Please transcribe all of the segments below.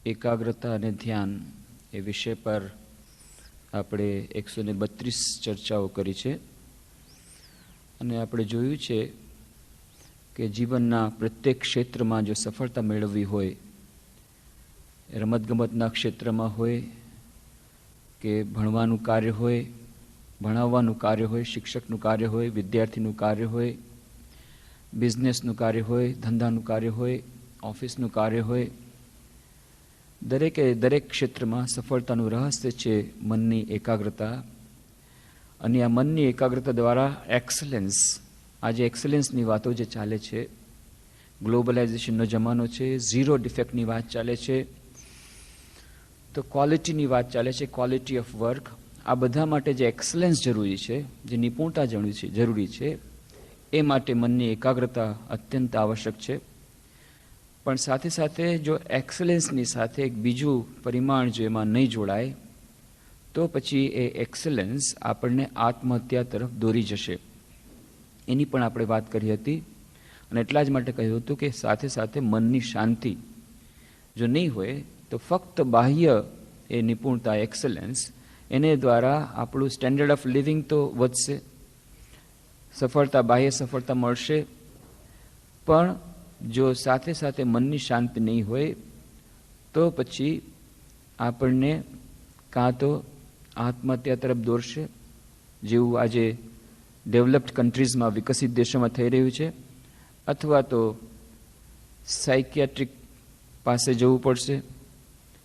એકાગ્રતા અને ધ્યાન એ વિષય પર આપણે 132 ચર્ચાઓ કરી છે અને આપણે જોયું છે કે જીવનના પ્રત્યેક ક્ષેત્રમાં જો સફળતા મેળવવી હોય, રમતગમતના ક્ષેત્રમાં હોય કે ભણવાનું કાર્ય હોય, ભણાવવાનું કાર્ય હોય, શિક્ષકનું કાર્ય હોય, વિદ્યાર્થીનું કાર્ય હોય, બિઝનેસનું કાર્ય હોય, ધંધાનું કાર્ય હોય, ઓફિસનું કાર્ય હોય, દરેક ક્ષેત્રમાં સફળતાનું રહસ્ય છે મનની એકાગ્રતા. અને આ મનની એકાગ્રતા દ્વારા એક્સલન્સ, આજે એક્સલન્સની વાતો જે ચાલે છે, ગ્લોબલાઇઝેશનનો જમાનો છે, ઝીરો ડિફેક્ટની વાત ચાલે છે, તો ક્વોલિટીની વાત ચાલે છે, ક્વોલિટી ઓફ વર્ક. આ બધા માટે જે એક્સલન્સ જરૂરી છે, જે નિપુણતા જરૂરી છે, એ માટે મનની એકાગ્રતા અત્યંત આવશ્યક છે. પણ સાથે સાથે જો એક્સલન્સની સાથે એક બીજું પરિમાણ જો એમાં નહીં જોડાય તો પછી એ એક્સલન્સ આપણને આત્મહત્યા તરફ દોરી જશે. એની પણ આપણે વાત કરી હતી અને એટલા જ માટે કહ્યું હતું કે સાથે સાથે મનની શાંતિ જો નહીં હોય તો ફક્ત બાહ્ય એ નિપુણતા એક્સલન્સ એને દ્વારા આપણું સ્ટેન્ડર્ડ ઓફ લિવિંગ તો વધશે, સફળતા, બાહ્ય સફળતા મળશે, પણ જો સાથે સાથે મનની શાંતિ નહીં હોય તો પછી આપણને કાં તો આત્મહત્યા તરફ દોરશે, જેવું આજે ડેવલપ્ડ કન્ટ્રીઝમાં, વિકસિત દેશોમાં થઈ રહ્યું છે, અથવા તો સાયકિયાટ્રિક પાસે જવું પડશે.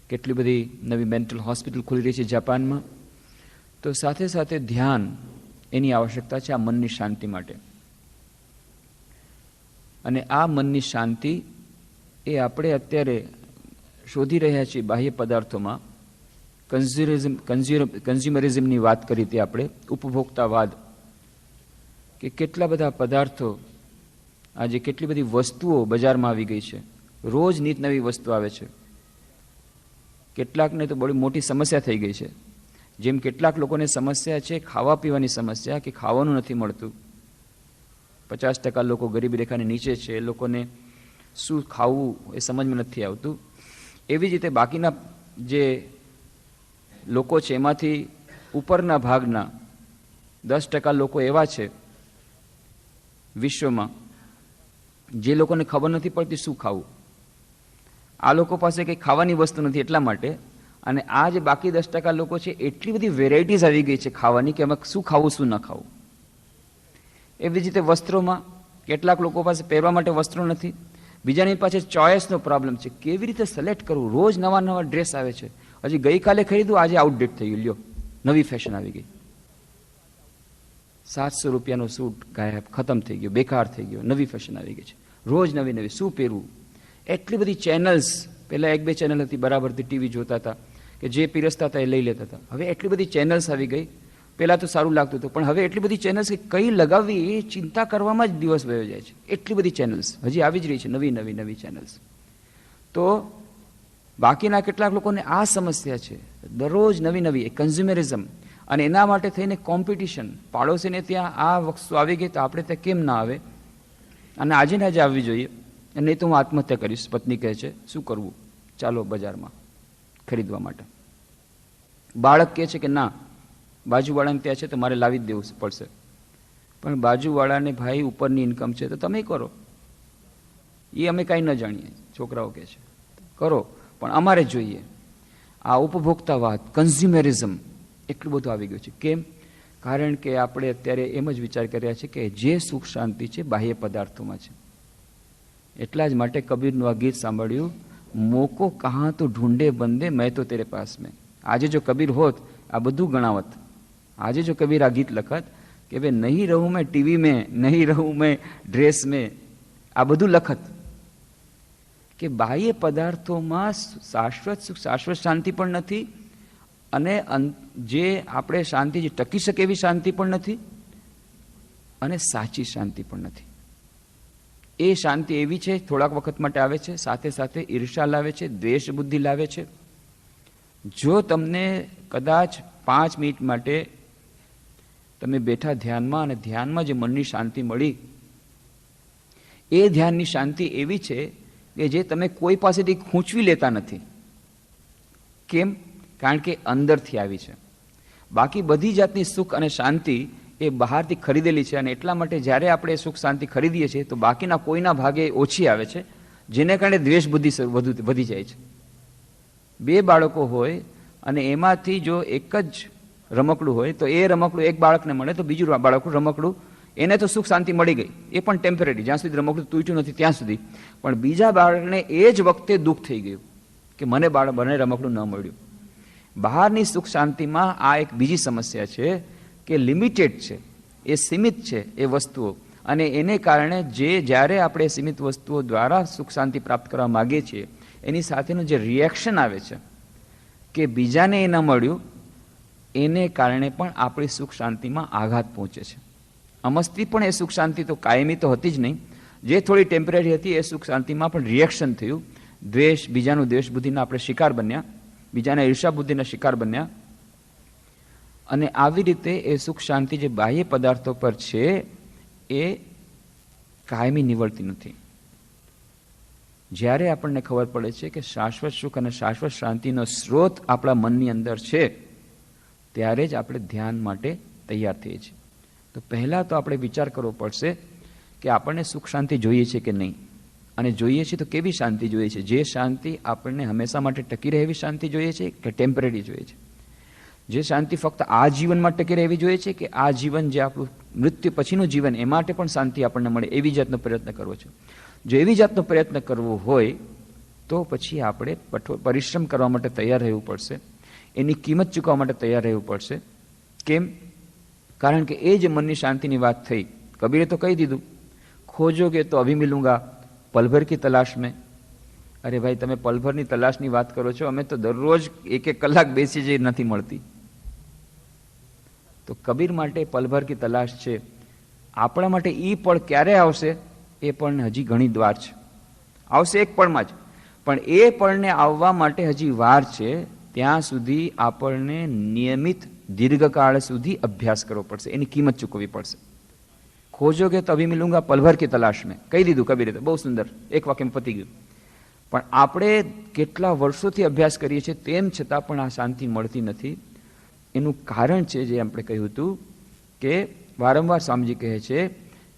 કેટલી બધી નવી મેન્ટલ હોસ્પિટલ ખુલી રહી છે જાપાનમાં. તો સાથે સાથે ધ્યાન એની આવશ્યકતા છે આ મનની શાંતિ માટે. અને આ મનની શાંતિ એ આપણે અત્યારે શોધી રહ્યા છીએ બાહ્ય પદાર્થોમાં. કન્ઝ્યુમરિઝમની વાત કરી હતી આપણે, ઉપભોક્તાવાદ, કે કેટલા બધા પદાર્થો, આજે કેટલી બધી વસ્તુઓ બજારમાં આવી ગઈ છે, રોજ નીત નવી વસ્તુ આવે છે. કેટલાકને તો બડી મોટી સમસ્યા થઈ ગઈ છે. જેમ કેટલાક લોકોને સમસ્યા છે ખાવા પીવાની સમસ્યા, કે ખાવાનું નથી મળતું. 50% લોકો ગરીબી રેખાની નીચે છે, એ લોકોને શું ખાવું એ સમજમાં નથી આવતું. એવી જ રીતે બાકીના જે લોકો છે એમાંથી ઉપરના ભાગના 10% લોકો એવા છે વિશ્વમાં જે લોકોને ખબર નથી પડતી શું ખાવું. આ લોકો પાસે કંઈ ખાવાની વસ્તુ નથી એટલા માટે. અને આ જે બાકી 10% લોકો છે, એટલી બધી વેરાયટીઝ આવી ગઈ છે ખાવાની કે એમાં શું ખાવું શું ન ખાવું. એવી જ રીતે વસ્ત્રોમાં કેટલાક લોકો પાસે પહેરવા માટે વસ્ત્રો નથી, બીજાની પાસે ચોઇસનો પ્રોબ્લેમ છે. કેવી રીતે સિલેક્ટ કરવું? રોજ નવા નવા ડ્રેસ આવે છે. હજી ગઈકાલે ખરીદું, આજે આઉટડેટ થઈ ગયું, લ્યો નવી ફેશન આવી ગઈ. 700 રૂપિયાનો સૂટ ગાયબ, ખતમ થઈ ગયો, બેકાર થઈ ગયો, નવી ફેશન આવી ગઈ છે. રોજ નવી નવી શું પહેરવું. એટલી બધી ચેનલ્સ, પહેલાં 1-2 ચેનલ હતી, બરાબરથી ટીવી જોતા હતા, કે જે પીરસતા હતા એ લઈ લેતા હતા. હવે એટલી બધી ચેનલ્સ આવી ગઈ. પહેલાં તો સારું લાગતું હતું, પણ હવે એટલી બધી ચેનલ્સ કે કઈ લગાવવી એ ચિંતા કરવામાં જ દિવસ વયો જાય છે. એટલી બધી ચેનલ્સ હજી આવી જ રહી છે, નવી ચેનલ્સ. તો બાકીના કેટલાક લોકોને આ સમસ્યા છે, દરરોજ નવી એ કન્ઝ્યુમરિઝમ. અને એના માટે થઈને કોમ્પિટિશન, પાડોશીને ત્યાં આ વસ્તુ આવી ગઈ તો આપણે ત્યાં કેમ ના આવે, અને આજે ને આજે આવવી જોઈએ, નહીં તો હું આત્મહત્યા કરીશ. પત્ની કહે છે શું કરવું, ચાલો બજારમાં ખરીદવા માટે. બાળક કહે છે કે ના, બાજુવાળાને ત્યાં છે તો મારે લાવી જ દેવું પડશે. પણ બાજુવાળાને ભાઈ ઉપરની ઇન્કમ છે તો તમે કરો, એ અમે કાંઈ ન જાણીએ, છોકરાઓ કહે છે કરો, પણ અમારે જોઈએ. આ ઉપભોક્તાવાદ, કન્ઝ્યુમરિઝમ એટલું બધું આવી ગયું છે. કેમ? કારણ કે આપણે અત્યારે એમ જ વિચાર કર્યા છે કે જે સુખ શાંતિ છે બાહ્ય પદાર્થોમાં છે. એટલા જ માટે કબીરનું આ ગીત સાંભળ્યું, મોકો કહાં તો ઢૂંઢે બંદે મેં તો તેરે પાસ મેં. આજે જો કબીર હોત આ બધું ગણાવત. આજે જો કબીર આ ગીત લખત કે ભાઈ નહીં રહું મેં ટીવી મેં, નહીં રહું મેં ડ્રેસ મેં, આ બધું લખત, કે બાહ્ય પદાર્થોમાં શાશ્વત સુખ, શાશ્વત શાંતિ પણ નથી, અને જે આપણે શાંતિ જે ટકી શકે એવી શાંતિ પણ નથી, અને સાચી શાંતિ પણ નથી. એ શાંતિ એવી છે થોડાક વખત માટે આવે છે, સાથે સાથે ઈર્ષા લાવે છે, દ્વેષ બુદ્ધિ લાવે છે. જો તમને કદાચ 5 મિનિટ માટે તમે બેઠા ધ્યાનમાં, અને ધ્યાનમાં જે મનની શાંતિ મળી, એ ધ્યાનની શાંતિ એવી છે કે જે તમે કોઈ પાસેથી ખૂંચવી લેતા નથી. કેમ? કારણ કે અંદરથી આવી છે. બાકી બધી જાતની સુખ અને શાંતિ એ બહારથી ખરીદેલી છે, અને એટલા માટે જ્યારે આપણે સુખ શાંતિ ખરીદીએ છીએ તો બાકીના કોઈના ભાગે ઓછી આવે છે, જેને કારણે દ્વેષ બુદ્ધિ વધી જાય છે. બે બાળકો હોય અને એમાંથી જો એક જ રમકડું હોય તો એ રમકડું એક બાળકને મળે તો બીજું બાળકનું રમકડું એને તો સુખ શાંતિ મળી ગઈ, એ પણ ટેમ્પરરી, જ્યાં સુધી રમકડું તૂટ્યું નથી ત્યાં સુધી. પણ બીજા બાળકને એ જ વખતે દુઃખ થઈ ગયું કે મને રમકડું ન મળ્યું. બહારની સુખ શાંતિમાં આ એક બીજી સમસ્યા છે કે લિમિટેડ છે, એ સીમિત છે એ વસ્તુઓ, અને એને કારણે જ્યારે આપણે સીમિત વસ્તુઓ દ્વારા સુખ શાંતિ પ્રાપ્ત કરવા માગીએ છીએ એની સાથેનું જે રિએક્શન આવે છે કે બીજાને એ ન મળ્યું, એને કારણે પણ આપણી સુખ શાંતિમાં આઘાત પહોંચે છે. અમસ્તી પણ એ સુખ શાંતિ તો કાયમી તો હતી જ નહીં, જે થોડી ટેમ્પરરી હતી એ સુખ શાંતિમાં પણ રિએક્શન થયું. દ્વેષ, બીજાનું દ્વેષ બુદ્ધિના આપણે શિકાર બન્યા, બીજાના ઈર્ષા બુદ્ધિના શિકાર બન્યા, અને આવી રીતે એ સુખ શાંતિ જે બાહ્ય પદાર્થો પર છે એ કાયમી નિવડતી નથી. જ્યારે આપણને ખબર પડે છે કે શાશ્વત સુખ અને શાશ્વત શાંતિનો સ્ત્રોત આપણા મનની અંદર છે, ત્યારે જ આપણે ધ્યાન માટે તૈયાર થઈએ છીએ. તો પહેલાં તો આપણે વિચાર કરવો પડશે કે આપણને સુખ શાંતિ જોઈએ છે કે નહીં, અને જોઈએ છે તો કેવી શાંતિ જોઈએ છે. જે શાંતિ આપણને હંમેશા માટે ટકી રહે એવી શાંતિ જોઈએ છે કે ટેમ્પરરી જોઈએ છે? જે શાંતિ ફક્ત આ જીવનમાં ટકી રહેવી જોઈએ છે કે આ જીવન જે આપણું મૃત્યુ પછીનું જીવન એ માટે પણ શાંતિ આપણને મળે એવી જાતનો પ્રયત્ન કરવો છે? જો એવી જાતનો પ્રયત્ન કરવો હોય તો પછી આપણે પરિશ્રમ કરવા માટે તૈયાર રહેવું પડશે, એની કિંમત ચૂકવવા માટે તૈયાર રહેવું પડશે. કેમ? કારણ કે એ જે મનની શાંતિની વાત થઈ, કબીરે તો કહી દીધું, ખોજોગે તો અભી મિલુંગા પલભર કી તલાશ મેં. અરે ભાઈ, તમે પલભરની તલાશની વાત કરો છો, અમે તો દરરોજ એક કલાક બેસી જઈ, નથી મળતી. તો કબીર માટે પલભર કી તલાશ છે. આપણા માટે એ પળ ક્યારે આવશે એ પણ હજી ઘણી વાર છે. આવશે એક પળમાં જ, પણ એ પળને આવવા માટે હજી વાર છે. ત્યાં સુધી આપણને નિયમિત દીર્ઘકાળ સુધી અભ્યાસ કરવો પડશે, એની કિંમત ચૂકવવી પડશે. ખોજોગે તો અભી મિલુંગા પલભર કી તલાશ મેં, કહી દીધું કબીરે, તો બહુ સુંદર, એક વાક્યમાં પતી ગયું. પણ આપણે કેટલા વર્ષોથી અભ્યાસ કરીએ છીએ તેમ છતાં પણ આ શાંતિ મળતી નથી. એનું કારણ છે જે આપણે કહ્યું હતું કે વારંવાર સ્વામીજી કહે છે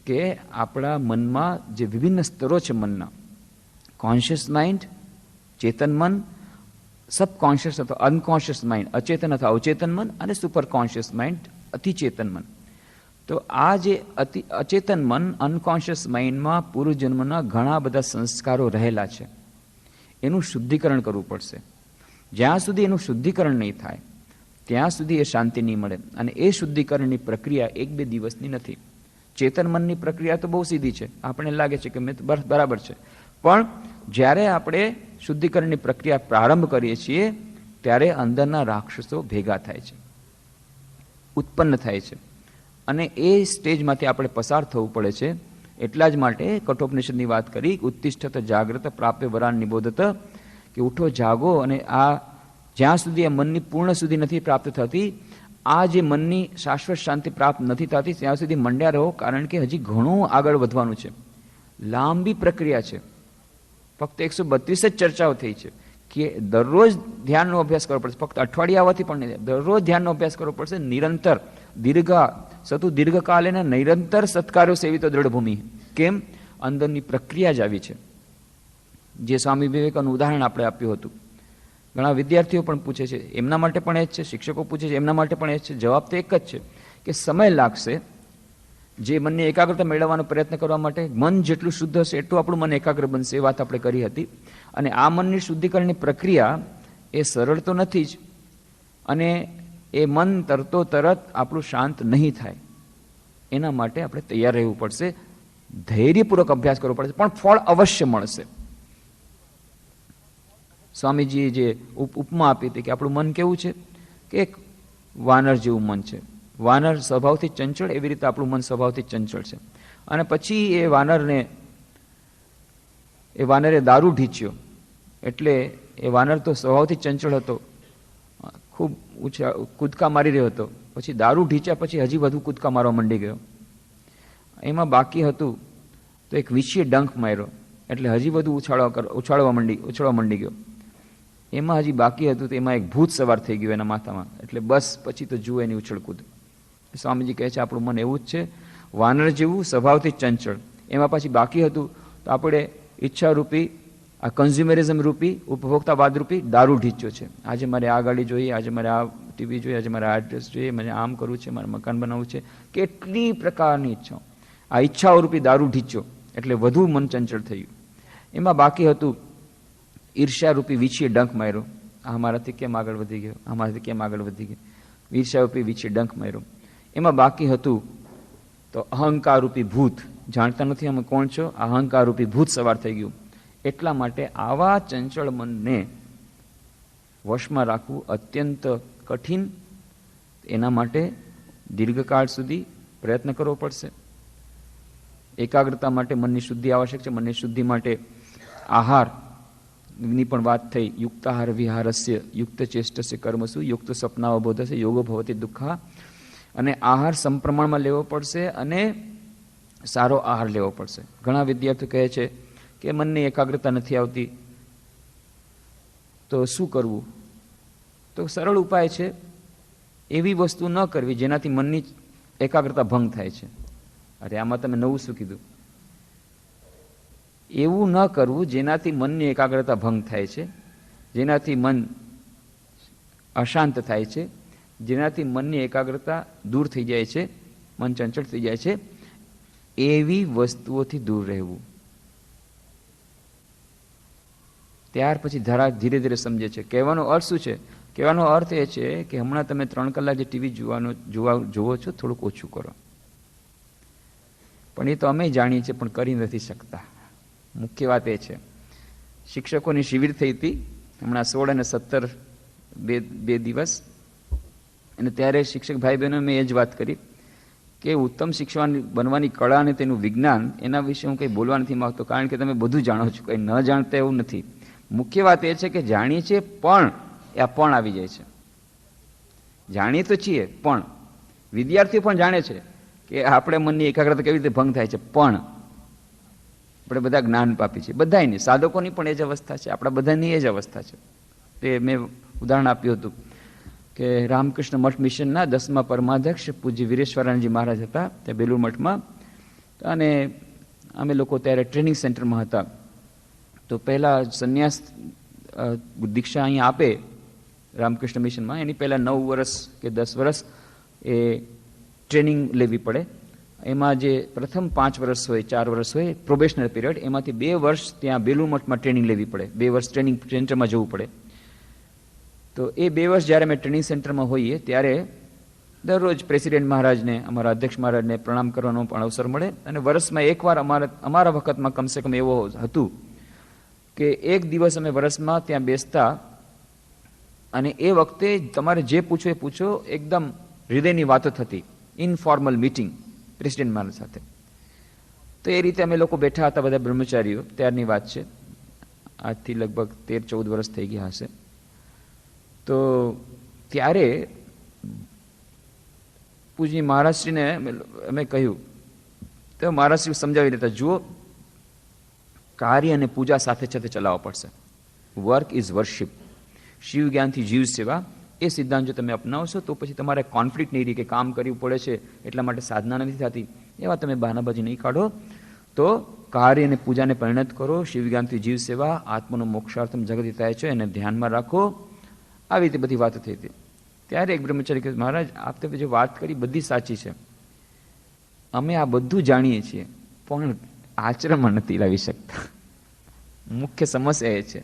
કે આપણા મનમાં જે વિભિન્ન સ્તરો છે મનના, કોન્શિયસ માઇન્ડ, ચેતન મન, સબકોન્શિયસ અથવા અનકોન્શિયસ માઇન્ડ, અચેતન અથવા અવચેતન મન, અને સુપર કોન્શિયસ માઇન્ડ, અતિચેતન મન. તો આ જે અચેતન મન, અનકોન્શિયસ માઇન્ડમાં પૂર્વજન્મના ઘણા બધા સંસ્કારો રહેલા છે. એનું શુદ્ધિકરણ કરવું પડશે. જ્યાં સુધી એનું શુદ્ધિકરણ નહીં થાય ત્યાં સુધી એ શાંતિ નહીં મળે. અને એ શુદ્ધિકરણની પ્રક્રિયા એક બે દિવસની નથી. ચેતન મનની પ્રક્રિયા તો બહુ સીધી છે, આપણને લાગે છે કે મેં બરાબર છે, પણ જ્યારે આપણે શુદ્ધિકરણની પ્રક્રિયા પ્રારંભ કરીએ છીએ ત્યારે અંદરના રાક્ષસો ભેગા થાય છે, ઉત્પન્ન થાય છે, અને એ સ્ટેજમાંથી આપણે પસાર થવું પડે છે. એટલા જ માટે કઠોપનિષદની વાત કરી, ઉત્તિષ્ઠત જાગ્રત પ્રાપ્ય વરાન નિબોધત, કે ઉઠો જાગો, અને આ જ્યાં સુધી આ મનની પૂર્ણ સુધી નથી પ્રાપ્ત થતી, આ જે મનની શાશ્વત શાંતિ પ્રાપ્ત નથી થતી ત્યાં સુધી મંડ્યા રહો, કારણ કે હજી ઘણું આગળ વધવાનું છે. લાંબી પ્રક્રિયા છે. ફક્ત 132 જ ચર્ચાઓ થઈ છે કે દરરોજ ધ્યાનનો અભ્યાસ કરવો પડશે. ફક્ત અઠવાડિયા આવવાથી પણ નહીં, દરરોજ ધ્યાનનો અભ્યાસ કરવો પડશે, નિરંતર, દીર્ઘકાલે નિરંતર સત્કાર્યો સેવિતો દ્રઢભૂમિ. કેમ? અંદરની પ્રક્રિયા જ આવી છે. જે સ્વામી વિવેકાનંદનું ઉદાહરણ આપણે આપ્યું હતું, ઘણા વિદ્યાર્થીઓ પણ પૂછે છે, એમના માટે પણ એ જ છે, શિક્ષકો પૂછે છે, એમના માટે પણ એ જ છે. જવાબ તો એક જ છે કે સમય લાગશે. જે મનની એકાગ્રતા મેળવવાનો પ્રયત્ન કરવા માટે મન જેટલું શુદ્ધ હશે એટલું આપણું મન એકાગ્ર બનશે, એ વાત આપણે કરી હતી. અને આ મનની શુદ્ધિકરણની પ્રક્રિયા એ સરળ તો નથી જ, અને એ મન તરતો તરત આપણું શાંત નહીં થાય. એના માટે આપણે તૈયાર રહેવું પડશે, ધૈર્યપૂર્વક અભ્યાસ કરવો પડશે, પણ ફળ અવશ્ય મળશે. સ્વામીજીએ જે ઉપમા આપી હતી કે આપણું મન કેવું છે કે એક વાનર જેવું મન છે. વાનર સ્વભાવથી ચંચળ, એવી રીતે આપણું મન સ્વભાવથી ચંચળ છે. અને પછી એ વાનરે દારૂ ઢીંચ્યો, એટલે એ વાનર તો સ્વભાવથી ચંચળ હતો, ખૂબ કૂદકા મારી રહ્યો હતો. પછી દારૂ ઢીંચ્યા પછી હજી વધુ કૂદકા મારવા માંડી ગયો. એમાં બાકી હતું તો એક વીછીએ ડંખ માર્યો, એટલે હજી વધુ ઉછળવા માંડી ગયો. એમાં હજી બાકી હતું તો એમાં એક ભૂત સવાર થઈ ગયું એના માથામાં, એટલે બસ પછી તો જુએ એની ઉછળકૂદ. સ્વામીજી કહે છે આપણું મન એવું જ છે, વાનર જેવું, સ્વભાવથી ચંચળ. એમાં પછી બાકી હતું તો આપણે ઈચ્છારૂપી, આ કન્ઝ્યુમરિઝમ રૂપી, ઉપભોક્તાવાદ રૂપી દારૂ ઢીચ્યો છે. આજે મારે આ ગાડી જોઈએ, આજે મારે આ ટીવી જોઈએ, આજે મારે આ ડ્રેસ જોઈએ, મને આમ કરવું છે, મારે મકાન બનાવવું છે, કેટલી પ્રકારની ઈચ્છાઓ. આ ઈચ્છાઓ રૂપી દારૂ ઢીચ્યો એટલે વધુ મન ચંચળ થયું. એમાં બાકી હતું ઈર્ષ્યારૂપી વીછીએ ડંખ માર્યો. આ મારાથી કેમ આગળ વધી ગયો, આ મારાથી કેમ આગળ વધી ગયો, ઈર્ષ્યારૂપી વીછીએ ડંખ માર્યો. એમાં બાકી હતું તો અહંકારરૂપી ભૂત, જાણતા નથી અમે કોણ છો, અહંકારરૂપી ભૂત સવાર થઈ ગયું. એટલા માટે આવા ચંચળ મનને વશમાં રાખવું અત્યંત કઠિન. એના માટે દીર્ઘકાળ સુધી પ્રયત્ન કરવો પડશે. એકાગ્રતા માટે મનની શુદ્ધિ આવશ્યક છે. મનની શુદ્ધિ માટે આહારની પણ વાત થઈ. યુક્તાહાર વિહારસ્ય યુક્ત ચેષ્ટસ્ય કર્મસુ યુક્ત સ્વપ્નાવબોધસ્ય યોગો ભવતી દુઃખા. અને આહાર સમપ્રમાણમાં લેવો પડશે અને સારો આહાર લેવો પડશે. ઘણા વિદ્યાર્થીઓ કહે છે કે મનની એકાગ્રતા નથી આવતી તો શું કરવું? તો સરળ ઉપાય છે, એવી વસ્તુ ન કરવી જેનાથી મનની એકાગ્રતા ભંગ થાય છે. અરે આમાં તમે નવું શું કીધું? એવું ન કરવું જેનાથી મનની એકાગ્રતા ભંગ થાય છે, જેનાથી મન અશાંત થાય છે, જેનાથી મનની એકાગ્રતા દૂર થઈ જાય છે, મન ચંચળ થઈ જાય છે, એવી વસ્તુઓથી દૂર રહેવું. ત્યાર પછી ધીરે ધીરે સમજે છે. કહેવાનો અર્થ શું છે? કહેવાનો અર્થ એ છે કે હમણાં તમે 3 કલાક જે ટીવી જોવો છો થોડુંક ઓછું કરો. પણ એ તો અમે જાણીએ છીએ પણ કરી નથી શકતા. મુખ્ય વાત એ છે. શિક્ષકોની શિબિર થઈ હતી હમણાં 16 અને 17 બે દિવસ, અને ત્યારે શિક્ષક ભાઈ બહેનો મેં એ જ વાત કરી કે ઉત્તમ શિક્ષક બનવાની કળા અને તેનું વિજ્ઞાન, એના વિશે હું કંઈ બોલવા નથી માગતો, કારણ કે તમે બધું જાણો છો, કંઈ ન જાણતા એવું નથી. મુખ્ય વાત એ છે કે જાણીએ છીએ પણ એ આ પણ આવી જાય છે. જાણીએ તો છીએ પણ વિદ્યાર્થીઓ પણ જાણે છે કે આપણે મનની એકાગ્રતા કેવી રીતે ભંગ થાય છે, પણ આપણે બધા જ્ઞાન પાપી છીએ. બધાની, સાધકોની પણ એ જ અવસ્થા છે, આપણા બધાની એ જ અવસ્થા છે. તે મેં ઉદાહરણ આપ્યું હતું કે રામકૃષ્ણ મઠ મિશનના 10મા પરમાધ્યક્ષ પૂજ્ય વીરેશ્વરાનંદજી મહારાજ હતા ત્યાં બેલુર મઠમાં, અને અમે લોકો ત્યારે ટ્રેનિંગ સેન્ટરમાં હતા. તો પહેલાં સંન્યાસ દીક્ષા અહીંયા આપે રામકૃષ્ણ મિશનમાં, એની પહેલાં 9 વર્ષ કે 10 વર્ષ એ ટ્રેનિંગ લેવી પડે. એમાં જે પ્રથમ 5 વર્ષ હોય, 4 વર્ષ હોય પ્રોબેશનરી પીરિયડ, એમાંથી 2 વર્ષ ત્યાં બેલુર મઠમાં ટ્રેનિંગ લેવી પડે, 2 વર્ષ ટ્રેનિંગ સેન્ટરમાં જવું પડે. તો એ 2 વર્ષ જ્યારે અમે ટ્રેનિંગ સેન્ટરમાં હોઈએ ત્યારે દરરોજ પ્રેસિડેન્ટ મહારાજને, અમારા અધ્યક્ષ મહારાજને પ્રણામ કરવાનો પણ અવસર મળે. અને વર્ષમાં એકવાર અમારા વખતમાં કમસે કમ એવો હતું કે એક દિવસ અમે વર્ષમાં ત્યાં બેસતા, અને એ વખતે તમારે જે પૂછો એ પૂછો, એકદમ હૃદયની વાતો થતી, ઇનફોર્મલ મીટિંગ પ્રેસિડેન્ટ મહારાજ સાથે. તો એ રીતે અમે લોકો બેઠા હતા બધા બ્રહ્મચારીઓ, ત્યારની વાત છે, આજથી લગભગ 13-14 વર્ષ થઈ ગયા હશે. તો ત્યારે પૂજ્ય મહારાજશ્રીને અમે કહ્યું, તો મહારાજશ્રી સમજાવી દેતા, જુઓ કાર્ય અને પૂજા સાથે સાથે ચલાવવા પડશે. વર્ક ઇઝ વર્શિપ, શિવ જ્ઞાનથી જીવ સેવા, એ સિદ્ધાંત જો તમે અપનાવશો તો પછી તમારે કોન્ફ્લિક્ટ નહીં રહી કે કામ કરવું પડે છે એટલા માટે સાધના નથી થતી, એવા તમે બહાનાબાજી નહીં કાઢો. તો કાર્ય અને પૂજાને પરિણત કરો, શિવ જ્ઞાનથી જીવ સેવા, આત્મનો મોક્ષાર્થમ જગત થાય છે, એને ધ્યાનમાં રાખો. આવી રીતે બધી વાતો થઈ હતી. ત્યારે એક બ્રહ્મચારી કહે, મહારાજ આપ તો જે વાત કરી બધી સાચી છે, અમે આ બધું જાણીએ છીએ પણ આચરણમાં નથી લાવી શકતા, મુખ્ય સમસ્યા એ છે.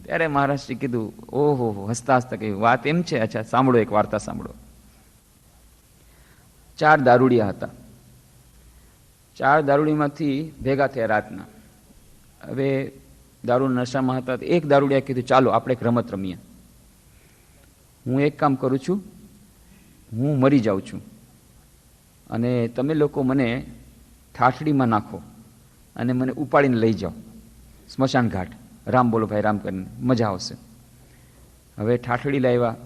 ત્યારે મહારાજશ્રી કીધું, ઓહો, હસતા હસતા કહ્યું, વાત એમ છે, અચ્છા સાંભળો, એક વાર્તા સાંભળો. 4 દારૂડિયા હતા. 4 દારૂડીમાંથી ભેગા થયા રાતના. હવે દારૂના નશામાં હતા. એક દારૂડિયા કીધું, ચાલો આપણે એક રમત રમીએ. હું એક કામ કરું છું, હું મરી જાઉં છું અને તમે લોકો મને ઠાઠડીમાં નાખો અને મને ઉપાડીને લઈ જાઓ સ્મશાન ઘાટ, રામ બોલો ભાઈ રામ કરીને, મજા આવશે. હવે ઠાઠડી લાવ્યા,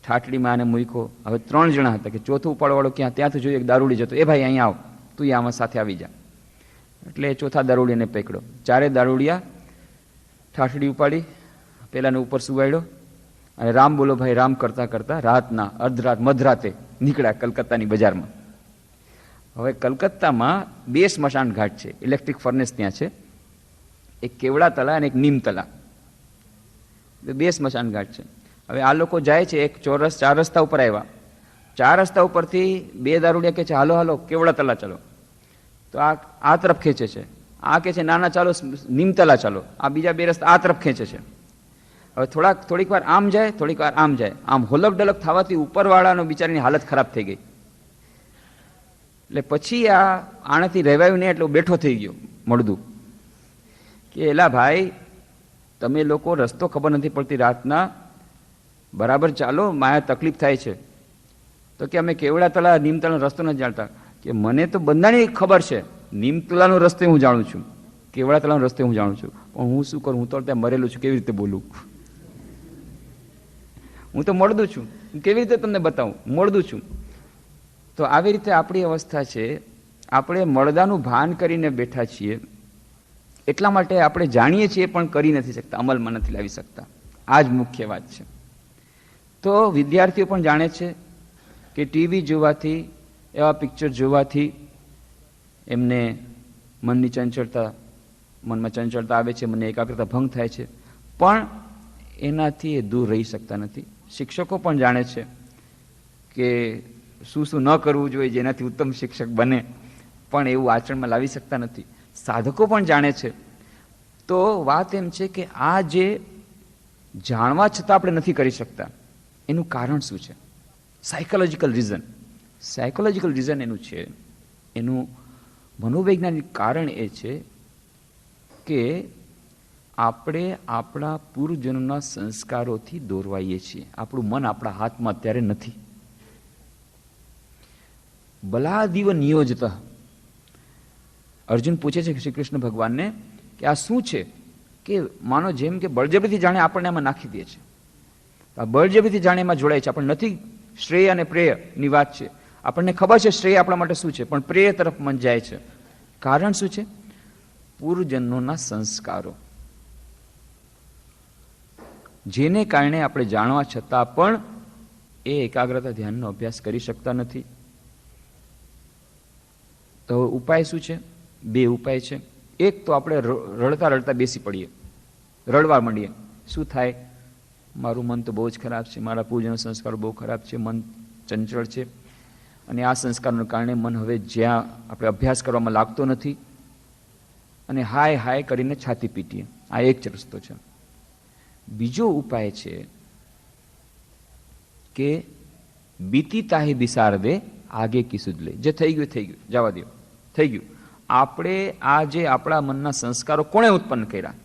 ઠાઠડીમાં આને મૂક્યો. હવે 3 જણા હતા કે ચોથું ઉપાડવાળો ક્યાં, ત્યાંથી જોયું એક દારૂડી જતો, એ ભાઈ અહીંયા આવ, તું આમાં સાથે આવી જા. એટલે ચોથા દારૂડિયાને પકડ્યો. 4 દારૂડિયા ઠાઠડી ઉપાડી પેલાને ઉપર સુવાડ્યો અને રામ બોલો ભાઈ રામ કરતા કરતા રાતના અર્ધરાત મધરાતે નીકળ્યા કલકત્તાની બજારમાં. હવે કલકત્તામાં 2 સ્મશાન ઘાટ છે, ઇલેક્ટ્રિક ફર્નેસ ત્યાં છે, એક કેવડા તલા અને એક નીમ તલા, 2 સ્મશાન ઘાટ છે. હવે આ લોકો જાય છે, એક ચોરસ 4 રસ્તા ઉપર આવ્યા, 4 રસ્તા ઉપરથી 2 દારૂડિયા કે છે હાલો હાલો કેવડા તલા ચાલો, તો આ તરફ ખેંચે છે, આ કે છે ના ના ચાલો નીમ તલા ચાલો, આ બીજા 2 રસ્તા આ તરફ ખેંચે છે. હવે થોડીક વાર આમ જાય, થોડીક વાર આમ જાય, આમ હોલક ડલક થવાથી ઉપરવાળાનો બિચારીની હાલત ખરાબ થઈ ગઈ. એટલે પછી આનાથી રહેવાયું નહીં, એટલે બેઠો થઈ ગયો મળદું કે એલા ભાઈ તમે લોકો રસ્તો ખબર નથી પડતી રાતના, બરાબર ચાલો, માયા તકલીફ થાય છે. તો કે અમે કેવડા તળા નીમતલાનો રસ્તો નથી જાણતા. કે મને તો બધાની ખબર છે, નીમતલાનો રસ્તે હું જાણું છું, કેવડા તળાનો રસ્તે હું જાણું છું, પણ હું શું કરું, હું તો ત્યાં મરેલું છું, કેવી રીતે બોલું, હું તો મળદું છું, કેવી રીતે તમને બતાવું, મળદું છું. તો આવી રીતે આપણી અવસ્થા છે, આપણે મળદાનું ભાન કરીને બેઠા છીએ, એટલા માટે આપણે જાણીએ છીએ પણ કરી નથી શકતા, અમલમાં નથી લાવી શકતા. આ જ મુખ્ય વાત છે. તો વિદ્યાર્થીઓ પણ જાણે છે કે ટીવી જોવાથી, એવા પિક્ચર જોવાથી એમને મનમાં ચંચળતા આવે છે, મને એકાગ્રતા ભંગ થાય છે, પણ એનાથી એ દૂર રહી શકતા નથી. શિક્ષકો પણ જાણે છે કે શું શું ન કરવું જોઈએ જેનાથી ઉત્તમ શિક્ષક બને, પણ એવું આચરણમાં લાવી શકતા નથી. સાધકો પણ જાણે છે. તો વાત એમ છે કે આ જે જાણવા છતાં આપણે નથી કરી શકતા, એનું કારણ શું છે? સાયકોલોજીકલ રીઝન એનું છે. એનું મનોવૈજ્ઞાનિક કારણ એ છે કે આપણે આપણા પૂર્વજન્મના સંસ્કારોથી દોરવાઈએ છીએ. આપણું મન આપણા હાથમાં અત્યારે નથી. બલાદિવ નિયોજત. અર્જુન પૂછે છે શ્રી કૃષ્ણ ભગવાનને કે આ શું છે, કે માનો જેમ કે બળજબરીથી જાણે આપણને આમાં નાખી દે છે. આ બળજબરીથી જાણે એમાં જોડાય છે. આપણે નથી, શ્રેય અને પ્રેયની વાત છે. આપણને ખબર છે શ્રેય આપણા માટે શું છે, પણ પ્રેય તરફ મન જાય છે. કારણ શું છે? પૂર્વજન્મોના સંસ્કારો, જેને કારણે આપણે જાણવા છતાં પણ એ એકાગ્રતા ધ્યાનનો અભ્યાસ કરી શકતા નથી. તો ઉપાય શું છે? 2 ઉપાય છે. એક તો આપણે રડતા રડતા બેસી પડીએ, રડવા માંડીએ. શું થાય? મારું મન તો બહુ જ ખરાબ છે, મારા પૂર્વજન્મ સંસ્કારો બહુ ખરાબ છે, મન ચંચળ છે, અને આ સંસ્કારોને કારણે મન હવે જ્યાં આપણે અભ્યાસ કરવામાં લાગતો નથી, અને હાય હાય કરીને છાતી પીટીએ. આ એક જ રસ્તો છે. બીજો ઉપાય છે કે બીતી તાહી બિસાર દે આગે કી સુધ લે. જે થઈ ગયું થઈ ગયું, જવા દો, થઈ ગયું. આપણે આ જે આપણા મનના સંસ્કારો કોણે ઉત્પન્ન કર્યા?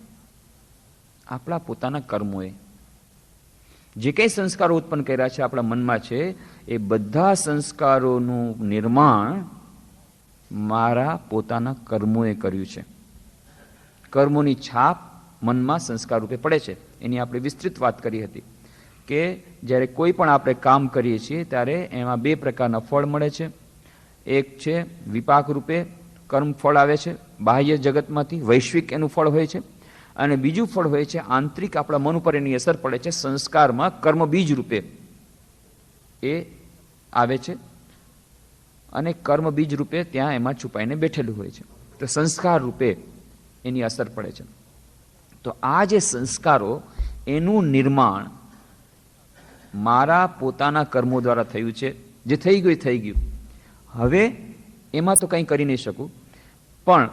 આપણા પોતાના કર્મોએ. જે કંઈ સંસ્કારો ઉત્પન્ન કર્યા છે આપણા મનમાં છે, એ બધા સંસ્કારોનું નિર્માણ મારા પોતાના કર્મોએ કર્યું છે. કર્મોની છાપ મનમાં સંસ્કાર રૂપે પડે છે. એની આપણે વિસ્તૃત વાત કરી હતી કે જ્યારે કોઈ પણ આપણે કામ કરીએ છીએ ત્યારે એમાં 2 પ્રકારના ફળ મળે છે. એક છે વિપાક રૂપે કર્મ ફળ આવે છે બાહ્ય જગતમાંથી, વૈશ્વિક એનું ફળ હોય છે, અને બીજું ફળ હોય છે આંતરિક, આપણા મન ઉપર એની અસર પડે છે સંસ્કારમાં, કર્મ બીજ રૂપે એ આવે છે, અને કર્મ બીજ રૂપે ત્યાં એમાં છુપાઈને બેઠેલું હોય છે. તો સંસ્કાર રૂપે એની અસર પડે છે. તો આ જે સંસ્કારો, એનું નિર્માણ મારા પોતાના કર્મો દ્વારા થયું છે. જે થઈ ગયું થઈ ગયું, હવે એમાં તો કંઈ કરી નહીં શકું. પણ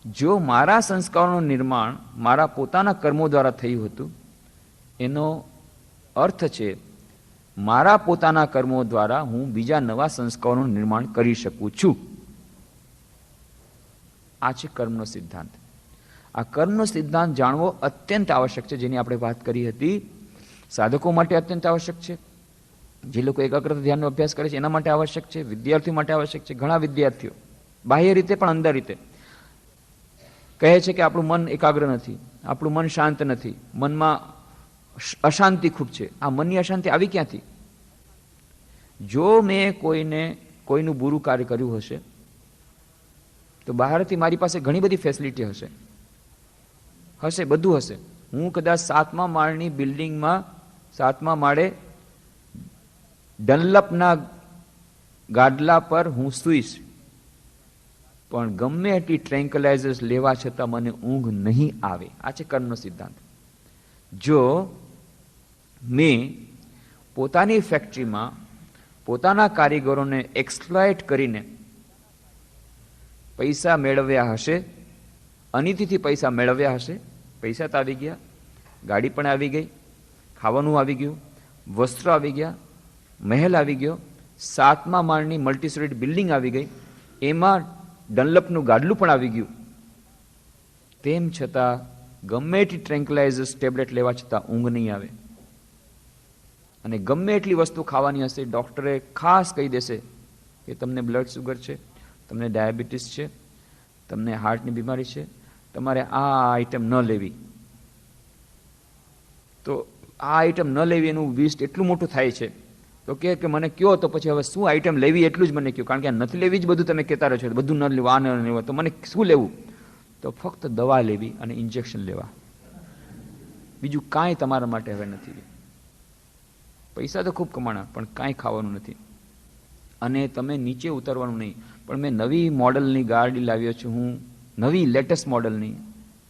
જો મારા સંસ્કારોનું નિર્માણ મારા પોતાના કર્મો દ્વારા થયું હતું, એનો અર્થ છે મારા પોતાના કર્મો દ્વારા હું બીજા નવા સંસ્કારોનું નિર્માણ કરી શકું છું. આ છે કર્મનો સિદ્ધાંત. આ કર્મનો સિદ્ધાંત જાણવો અત્યંત આવશ્યક છે, જેની આપણે વાત કરી હતી. સાધકો માટે અત્યંત આવશ્યક છે, જે લોકો એકાગ્રતા ધ્યાનનો અભ્યાસ કરે છે એના માટે આવશ્યક છે, વિદ્યાર્થીઓ માટે આવશ્યક છે. ઘણા વિદ્યાર્થીઓ બાહ્ય રીતે પણ અંદર રીતે કહે છે કે આપણું મન એકાગ્ર નથી, આપણું મન શાંત નથી, મનમાં અશાંતિ ખૂબ છે. આ મનની અશાંતિ આવી ક્યાંથી? જો મેં કોઈનું બુરું કાર્ય કર્યું હશે તો બહારથી મારી પાસે ઘણી બધી ફેસિલિટી હશે, બધું હશે, હું કદાચ 7મા માળની બિલ્ડિંગમાં 7મા માળે ડનલપના ગાદલા પર હું સૂઈશ, પણ ગમે એટલી ટ્રેન્કલાઇઝર્સ લેવા છતાં મને ઊંઘ નહીં આવે. આ છે કર્મનો સિદ્ધાંત. જો મેં પોતાની ફેક્ટરીમાં પોતાના કારીગરોને એક્સપ્લોઇટ કરીને પૈસા મેળવ્યા હશે, અનીતિથી પૈસા મેળવ્યા હશે, પૈસા તો આવી ગયા, ગાડી પણ આવી ગઈ, ખાવાનું આવી ગયું, વસ્ત્રો આવી ગયા, મહેલ આવી ગયો, 7મા માળની મલ્ટીસ્ટોરીડ બિલ્ડિંગ આવી ગઈ, એમાં ડનલપનું ગાડલું પણ આવી ગયું, તેમ છતાં ગમે એટલી ટ્રેન્કલાઇઝર્સ ટેબ્લેટ લેવા છતાં ઊંઘ નહીં આવે. અને ગમે એટલી વસ્તુ ખાવાની હશે, ડૉક્ટરે ખાસ કહી દેશે કે તમને બ્લડ શુગર છે, તમને ડાયાબિટીસ છે, તમને હાર્ટની બીમારી છે, તમારે આ આઈટમ ન લેવી. તો આ આઈટમ ન લેવી એનું લિસ્ટ એટલું મોટું થાય છે. તો કે મને કયો તો પછી હવે શું આઈટમ લેવી એટલું જ મને કહ્યું, કારણ કે નથી લેવી જ બધું તમે કહેતા રહો છો, બધું ન લેવું, આ ન લેવું, તો મને શું લેવું? તો ફક્ત દવા લેવી અને ઇન્જેક્શન લેવા, બીજું કાંઈ તમારા માટે હવે નથી. પૈસા તો ખૂબ કમાણા, પણ કાંઈ ખાવાનું નથી. અને તમે નીચે ઉતરવાનું નહીં. પણ મેં નવી મોડલની ગાડી લાવ્યો છું, હું નવી લેટેસ્ટ મોડલની,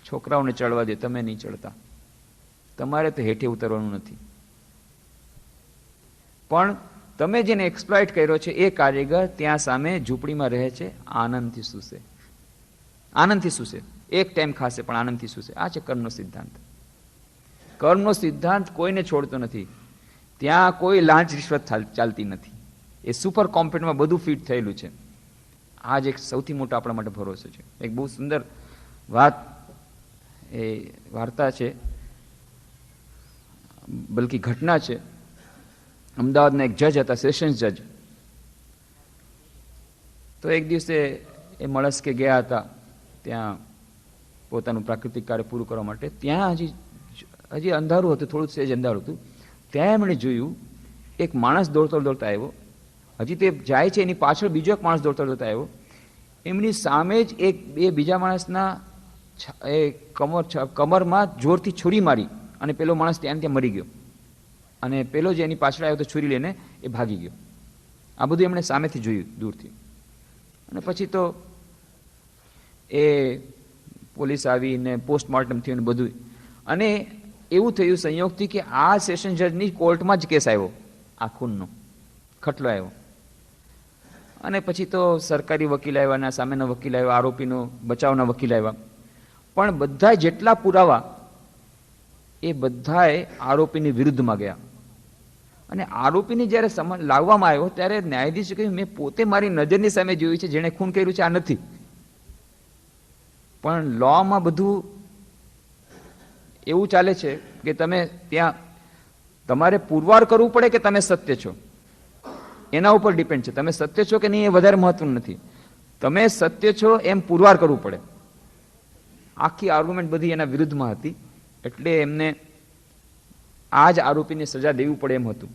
છોકરાઓને ચડવા દે, તમે નહીં ચડતા. તમારે તો હેઠે ઉતરવાનું નથી. પણ તમે જેને એક્સપ્લોઇટ કર્યો છે એ કારીગર ત્યાં સામે ઝૂંપડીમાં રહે છે, આનંદથી સૂશે, આનંદથી સૂશે, એક ટાઈમ ખાશે પણ આનંદથી સૂશે. આ છે કર્મનો સિદ્ધાંત. કર્મનો સિદ્ધાંત કોઈને છોડતો નથી. ત્યાં કોઈ લાંચ રિશ્વત ચાલતી નથી. એ સુપર કોમ્પ્યુટરમાં બધું ફિટ થયેલું છે. આ જ એક સૌથી મોટો આપણા માટે ભરોસો છે. એક બહુ સુંદર વાત, એ વાર્તા છે, બલકી ઘટના છે. અમદાવાદના એક જજ હતા, સેશન્સ જજ. તો એક દિવસે એ મળસ્કે ગયા હતા ત્યાં પોતાનું પ્રાકૃતિક કાર્ય પૂરું કરવા માટે. ત્યાં હજી અંધારું હતું, થોડું સેજ અંધારું હતું. ત્યાં એમણે જોયું એક માણસ દોડતો દોડતા આવ્યો. હજી તે જાય છે, એની પાછળ બીજો એક માણસ દોડતો દોડતા આવ્યો. એમની સામે જ એ બીજા માણસના એ કમરમાં જોરથી છુરી મારી અને પેલો માણસ ત્યાં મરી ગયો. અને પેલો જે એની પાછળ આવ્યો તો છુરી લઈને એ ભાગી ગયો. આ બધું એમણે સામેથી જોયું, દૂરથી. અને પછી તો એ પોલીસ આવીને પોસ્ટમોર્ટમ થયું ને બધું. અને એવું થયું સંયોગથી કે આ સેશન જજની કોર્ટમાં જ કેસ આવ્યો, આ ખૂનનો ખટલો આવ્યો. અને પછી તો સરકારી વકીલ આવ્યા, ના સામેના વકીલ આવ્યા, આરોપીનો બચાવના વકીલ આવ્યા. પણ બધા જેટલા પુરાવા એ બધાએ આરોપીની વિરુદ્ધમાં ગયા. અને આરોપીને જ્યારે લાવવામાં આવ્યો ત્યારે ન્યાયાધીશે કહ્યું, મેં પોતે મારી નજરની સામે જોયું છે, જેણે ખૂન કર્યું છે આ નથી. પણ લોમાં બધું એવું ચાલે છે કે તમે ત્યાં તમારે પુરવાર કરવું પડે કે તમે સત્ય છો, એના ઉપર ડિપેન્ડ છે. તમે સત્ય છો કે નહીં એ વધારે મહત્વનું નથી, તમે સત્ય છો એમ પુરવાર કરવું પડે. આખી આર્ગ્યુમેન્ટ બધી એના વિરુદ્ધમાં હતી, એટલે એમને આ જ આરોપીને સજા દેવી પડે એમ હતું.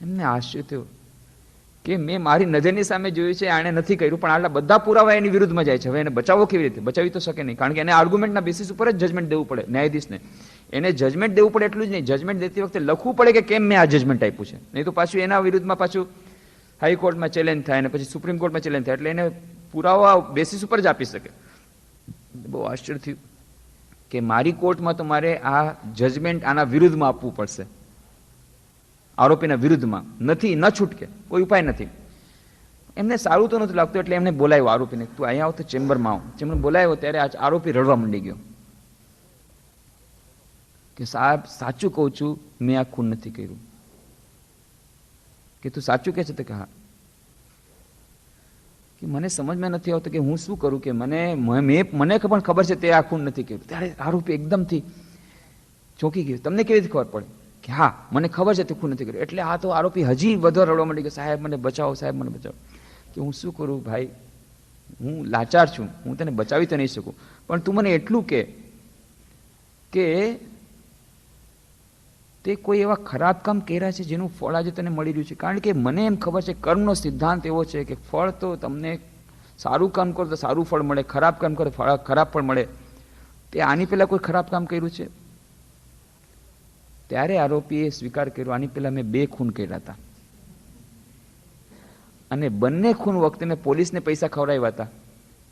એમને આશ્ચર્ય થયું કે મેં મારી નજરની સામે જોયું છે, આણે નથી કર્યું, પણ આટલા બધા પુરાવા એની વિરુદ્ધમાં જાય છે. હવે એને બચાવવો કેવી રીતે? બચાવી તો શકે નહીં, કારણ કે એને આર્ગ્યુમેન્ટના બેસિસ ઉપર જ જજમેન્ટ દેવું પડે ન્યાયાધીશને. એને જજમેન્ટ દેવું પડે એટલું જ નહીં, જજમેન્ટ દેતી વખતે લખવું પડે કે કેમ મેં આ જજમેન્ટ આપ્યું છે. નહીં તો પાછું એના વિરુદ્ધમાં પાછું હાઈકોર્ટમાં ચેલેન્જ થાય અને પછી સુપ્રીમ કોર્ટમાં ચેલેન્જ થાય. એટલે એને પુરાવા બેસિસ ઉપર જ આપી શકે. બહુ આશ્ચર્ય થયું કે મારી કોર્ટમાં તો મારે આ જજમેન્ટ આના વિરુદ્ધમાં આપવું પડશે, આરોપીના વિરુદ્ધમાં. નથી, ન છૂટકે, કોઈ ઉપાય નથી. એમને સારું તો નથી લાગતું, એટલે એમને બોલાવ્યો આરોપીને, તું અહીંયા આવ તો ચેમ્બરમાં આવ. ચેમ્બર બોલાવ્યો ત્યારે આ આરોપી રડવા માંડી ગયો કે સાહેબ સાચું કહું છું, મેં આ ખૂન નથી કર્યું. કે તું સાચું કહે છે? તો કે હા. કે મને સમજમાં નથી આવતું કે હું શું કરું, કે મને પણ ખબર છે તે આ ખૂન નથી કર્યું. ત્યારે આરોપી એકદમથી ચોંકી ગયો. તમને કેવી રીતે ખબર પડે? કે હા મને ખબર છે તે ખૂન નથી કર્યું. એટલે આ તો આરોપી હજી વધારે રડવા માંડી ગયો, સાહેબ મને બચાવો, સાહેબ મને બચાવો. કે હું શું કરું ભાઈ, હું લાચાર છું, હું તને બચાવી તો નહીં શકું, પણ તું મને એટલું કે તે કોઈ એવા ખરાબ કામ કર્યા છે જેનું ફળ આજે તને મળી રહ્યું છે? કારણ કે મને એમ ખબર છે કર્મનો સિદ્ધાંત એવો છે કે ફળ તો તમને સારું કામ કરો તો સારું ફળ મળે, ખરાબ કામ કરો ખરાબ ફળ મળે. તે આની પહેલા કોઈ ખરાબ કામ કર્યું છે? ત્યારે આરોપીએ સ્વીકાર કર્યો, આની પહેલા મેં 2 ખૂન કર્યા હતા અને બંને ખૂન વખતે મેં પોલીસને પૈસા ખવડાવ્યા હતા,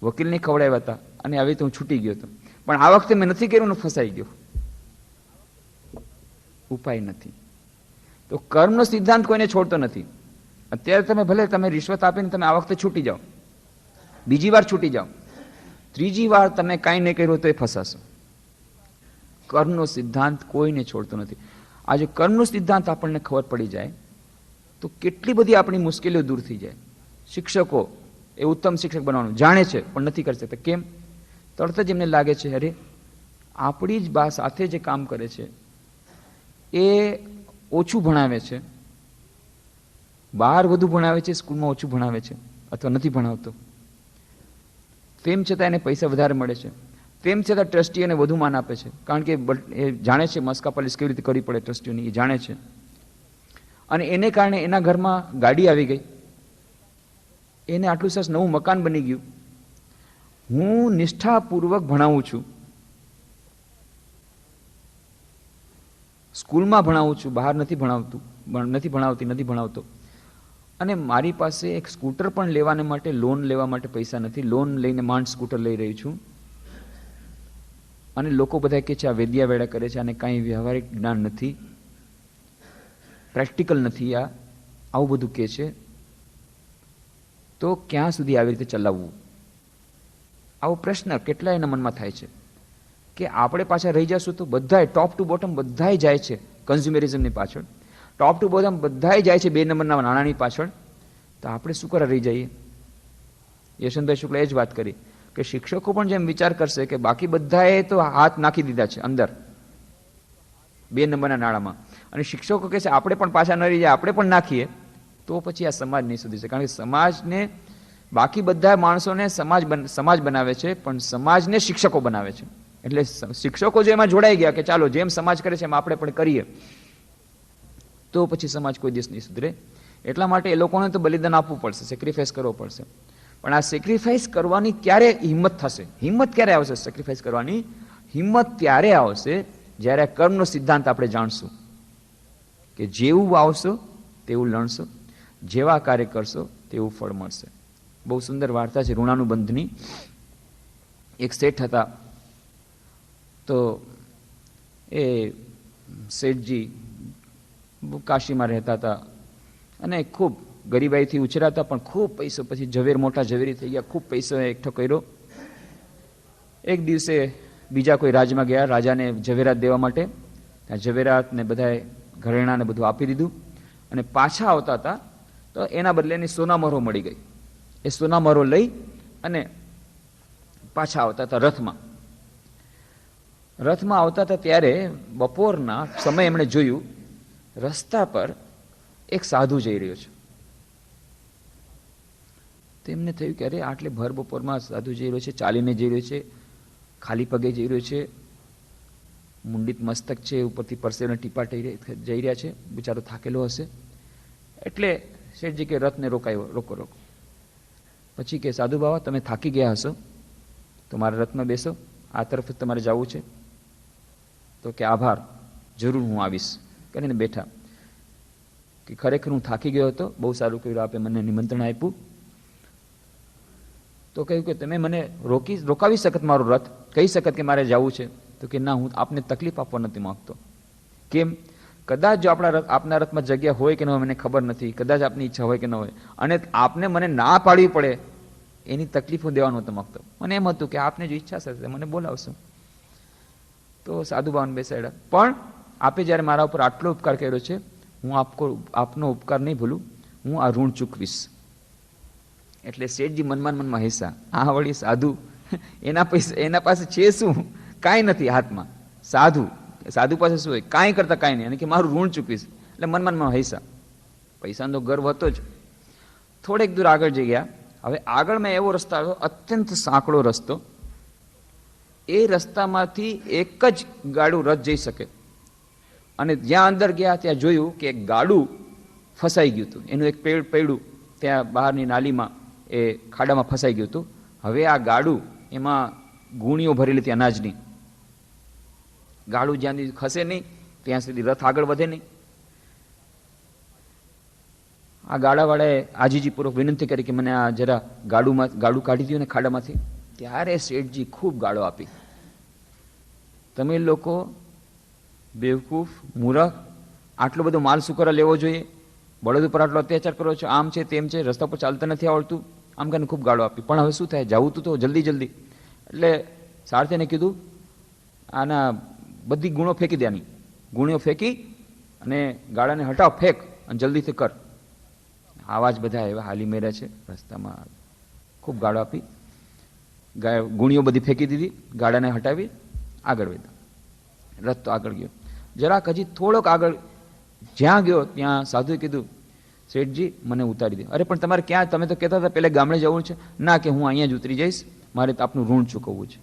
વકીલને ખવડાવ્યા હતા અને આવી તો હું છૂટી ગયો હતો, પણ આ વખતે મેં નથી કર્યું ને ફસાઈ ગયો. ઉપાય નથી. તો કર્મનો સિદ્ધાંત કોઈને છોડતો નથી. અત્યારે તમે ભલે તમે રિશ્વત આપીને તમે આ વખતે છૂટી જાઓ, બીજી વાર છૂટી જાઓ, ત્રીજી વાર તમે કાંઈ નહીં કર્યું તો એ ફસાશો. કર્મનો સિદ્ધાંત કોઈને છોડતો નથી. આજે કર્મનો સિદ્ધાંત આપણને ખબર પડી જાય તો કેટલી બધી આપણી મુશ્કેલીઓ દૂર થઈ જાય. શિક્ષકો એ ઉત્તમ શિક્ષક બનવાનું જાણે છે પણ નથી કરી શકતા. કેમ? તરત જ એમને લાગે છે અરે આપણી જ બા સાથે જે કામ કરે છે એ ઓછું ભણાવે છે, બહાર વધુ ભણાવે છે, સ્કૂલમાં ઓછું ભણાવે છે અથવા નથી ભણાવતો, તેમ છતાં એને પૈસા વધારે મળે છે, તેમ છતાં ટ્રસ્ટી એને વધુ માન આપે છે, કારણ કે એ જાણે છે મસ્કા પોલીસ કેવી રીતે કરવી પડે ટ્રસ્ટીઓની, એ જાણે છે. અને એને કારણે એના ઘરમાં ગાડી આવી ગઈ, એને આટલું સરસ નવું મકાન બની ગયું. હું નિષ્ઠાપૂર્વક ભણાવું છું, સ્કૂલમાં ભણાવું છું, બહાર નથી ભણાવતો, અને મારી પાસે એક સ્કૂટર પણ લેવાને માટે લોન લેવા માટે પૈસા નથી, લોન લઈને માંડ સ્કૂટર લઈ રહી છું. અને લોકો બધા કહે છે આ વેદિયા વેડા કરે છે, આને કાંઈ વ્યવહારિક જ્ઞાન નથી, પ્રેક્ટિકલ નથી, આવું બધું કહે છે. તો ક્યાં સુધી આવી રીતે ચલાવવું? આવો પ્રશ્ન કેટલા એના મનમાં થાય છે કે આપણે પાછા રહી જશું તો બધાય ટોપ ટુ બોટમ બધાય જાય છે કન્ઝ્યુમરિઝમની પાછળ, ટોપ ટુ બોટમ બધાય જાય છે 2 નંબરના નાણાંની પાછળ, તો આપણે શું કરવા રહી જઈએ? યશવંતભાઈ શુક્લા એ જ વાત કરી કે શિક્ષકો પણ જેમ વિચાર કરશે કે બાકી બધાએ તો હાથ નાખી દીધા છે અંદર 2 નંબરના નાણામાં, અને શિક્ષકો કહે છે આપણે પણ પાછા ન રહી જાય, આપણે પણ નાખીએ, તો પછી આ સમાજ નહીં સુધરશે. કારણ કે સમાજને બાકી બધા માણસોને સમાજ બનાવે છે પણ સમાજને શિક્ષકો બનાવે છે. એટલે શિક્ષકો જો એમાં જોડાઈ ગયા કે ચાલો જેમ સમાજ કરે છે એમ આપણે પણ કરીએ, તો પછી સમાજ કોઈ દિવસ નહીં સુધરે. એટલા માટે એ લોકોને તો બલિદાન આપવું પડશે, સેક્રિફાઈસ કરવો પડશે. પણ આ સેક્રિફાઈસ કરવાની ક્યારે હિંમત થશે? હિંમત ક્યારે આવશે સેક્રિફાઈસ કરવાની? હિંમત ત્યારે આવશે જ્યારે આ કર્મનો સિદ્ધાંત આપણે જાણશું કે જેવું વાવશો તેવું લણશો, જેવા કાર્ય કરશો તેવું ફળ મળશે. બહુ સુંદર વાર્તા છે ઋણાનુબંધની. એક શેઠ હતા, તો એ શેઠજી કાશીમાં રહેતા હતા અને ખૂબ ગરીબાઈથી ઉછેરાતા, પણ ખૂબ પૈસો, પછી મોટા ઝવેરી થઈ ગયા, ખૂબ પૈસો એકઠો કર્યો. એક દિવસે બીજા કોઈ રાજમાં ગયા રાજાને ઝવેરાત દેવા માટે, ત્યાં ઝવેરાત ને બધા ઘરેણાને બધું આપી દીધું, અને પાછા આવતા હતા તો એના બદલે એની સોનામહોરો મળી ગઈ. એ સોનામહોરો લઈ અને પાછા આવતા હતા રથમાં આવતા હતા, ત્યારે બપોરના સમય એમણે જોયું રસ્તા પર એક સાધુ જઈ રહ્યો છે. તેમને થયું કે અરે આટલે ભર બપોરમાં સાધુ જઈ રહ્યો છે, ચાલીને જઈ રહ્યો છે, ખાલી પગે જઈ રહ્યો છે, મુંડિત મસ્તક છે, ઉપરથી પરસેવના ટીપા જઈ રહ્યા છે, બિચારો થાકેલો હશે. એટલે શેઠજી કે રથને રોકો. પછી કે સાધુ બાવા તમે થાકી ગયા હશો તો મારા રથમાં બેસો, આ તરફ તમારે જવું છે? તો કે આભાર, જરૂર હું આવીશ કરીને બેઠા. કે ખરેખર હું થાકી ગયો હતો, બહુ સારું કર્યું આપે મને નિમંત્રણ આપ્યું. તો કહ્યું કે તમે મને રોકાવી શકત મારો રથ, કહી શકત કે મારે જવું છે? તો કે ના, હું આપને તકલીફ આપવા નથી માંગતો. કેમ? કદાચ જો આપના રથમાં જગ્યા હોય કે ન હોય મને ખબર નથી, કદાચ આપની ઈચ્છા હોય કે ન હોય, અને આપને મને ના પાડવી પડે એની તકલીફ હું દેવા નહોતો માંગતો. મને એમ હતું કે આપને જો ઈચ્છા થશે મને બોલાવશો. તો સાધુ બાવન બેસાડ્યા. પણ આપે જ્યારે મારા ઉપર આટલો ઉપકાર કર્યો છે, હું આપનો ઉપકાર નહીં ભૂલું, હું આ ઋણ ચૂકવીશ. એટલે શેઠજી મનમાં હેસા, આ વળી સાધુ, એના પાસે છે શું? કાંઈ નથી હાથમાં. સાધુ પાસે શું હોય? કાંઈ કરતા કાંઈ નહીં, અને કે મારું ઋણ ચૂકવીશ. એટલે મનમાં હેસા. પૈસાનો ગર્વ હતો જ. થોડેક દૂર આગળ જઈ ગયા. હવે આગળમાં એવો રસ્તો આવ્યો, અત્યંત સાંકડો રસ્તો. એ રસ્તામાંથી એક જ ગાડું રથ જઈ શકે. અને જ્યાં અંદર ગયા ત્યાં જોયું કે એક ગાડું ફસાઈ ગયું હતું, એનું એક પૈડું ત્યાં બહારની નાલીમાં એ ખાડામાં ફસાઈ ગયું હતું. હવે આ ગાડું, એમાં ગુણીઓ ભરેલી હતી અનાજની. ગાડું જ્યાં ખસે નહીં ત્યાં સુધી રથ આગળ વધે નહીં. આ ગાડાવાળાએ આજીજીપૂર્વક વિનંતી કરી કે મને આ જરા ગાડું કાઢી દો ને ખાડામાંથી. ત્યારે શેઠજી ખૂબ ગાળો આપી. તમે લોકો બેવકૂફ, મૂરખ, આટલો બધો માલ શું કરવા લેવો જોઈએ, બળદ ઉપર આટલો અત્યાચાર કરો છો, આમ છે તેમ છે, રસ્તા પર ચાલતા નથી આવડતું, આમ કરીને ખૂબ ગાળો આપી. પણ હવે શું થાય, જવું તો જલ્દી જલ્દી. એટલે સારથીને કીધું આના બધી ગુણો ફેંકી દેવાની, ગુણો ફેંકી અને ગાળાને હટાવ, ફેંક અને જલ્દીથી કર. આવા જ બધા એવા હાલી મેળા છે. રસ્તામાં ખૂબ ગાળો આપી, ગુણીઓ બધી ફેંકી દીધી, ગાડાને હટાવી આગળ વધ્યા. રથ તો આગળ ગયો. જરાક હજી થોડોક આગળ જ્યાં ગયો ત્યાં સાધુએ કીધું, શેઠજી મને ઉતારી દે. અરે પણ તમારે ક્યાં, તમે તો કહેતા હતા પહેલા ગામડે જવું છે. ના, કે હું અહીંયા જ ઉતરી જઈશ, મારે તો આપનું ઋણ ચૂકવવું છે.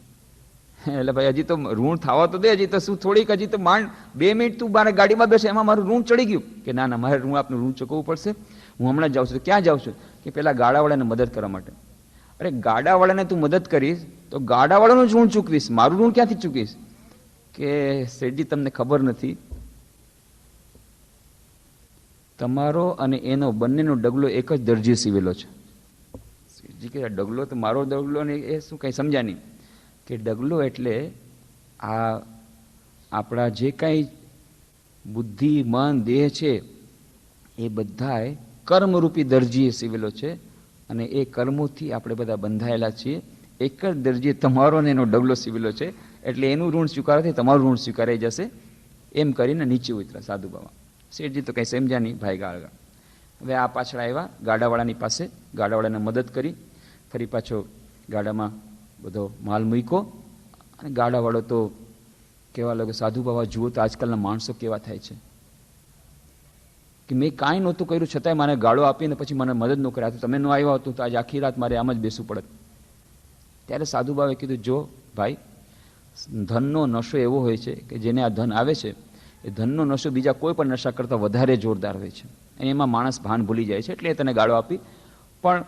એટલે ભાઈ હજી તો ઋણ થવા તો દે, હજી તો શું થોડીક, હજી તો માંડ 2 મિનિટ તું મારે ગાડીમાં બેસે એમાં મારું ઋણ ચડી ગયું. કે ના ના, મારે આપનું ઋણ ચૂકવવું પડશે, હું હમણાં જ જાઉં છું. તો ક્યાં જાઉં છું? કે પેલા ગાડાવાળાને મદદ કરવા માટે. અરે ગાડાવાળાને તું મદદ કરીશ તો ગાડાવાળાનું જ ઋણ ચૂકવીશ, મારું ઋણ ક્યાંથી ચૂકવીશ? કે શેઠજી તમને ખબર નથી, તમારો અને એનો બંનેનો ડગલો એક જ દરજીએ સીવેલો છે. શેઠજી કે ડગલો તો મારો ડગલો ને એ શું કંઈ સમજ્યા નહીં. કે ડગલો એટલે આ આપણા જે કાંઈ બુદ્ધિ, મન, દેહ છે એ બધાએ કર્મરૂપી દરજીએ સીવેલો છે અને એ કર્મોથી આપણે બધા બંધાયેલા છીએ. એક જ દરજીએ તમારો ને એનો ડગલો સીવેલો છે, એટલે એનું ઋણ સ્વીકારવાથી તમારું ઋણ સ્વીકારાઈ જશે. એમ કરીને નીચે ઉતર્યા સાધુ બાબા. શેઠજી તો કંઈ સમજ્યા નહીં, ભાઈ ગાળગા. હવે આ પાછળ આવ્યા ગાડાવાળાની પાસે, ગાડાવાળાને મદદ કરી, ફરી પાછો ગાડામાં બધો માલ મૂક્યો. અને ગાડાવાળો તો કહેવા લાગ્યો, સાધુ બાબા જુઓ તો આજકાલના માણસો કેવા થાય છે, કે મેં કાંઈ નહોતું કર્યું છતાંય મને ગાળો આપીને પછી મને મદદ ન કર્યા. તમે ન આવ્યા હતું તો આજે આખી રાત મારે આમ જ બેસવું પડત. ત્યારે સાધુ બાબાએ કીધું, જો ભાઈ, ધનનો નશો એવો હોય છે કે જેને આ ધન આવે છે એ ધનનો નશો બીજા કોઈ પણ નશા કરતાં વધારે જોરદાર હોય છે. એમાં માણસ ભાન ભૂલી જાય છે. એટલે એ તને ગાળો આપી, પણ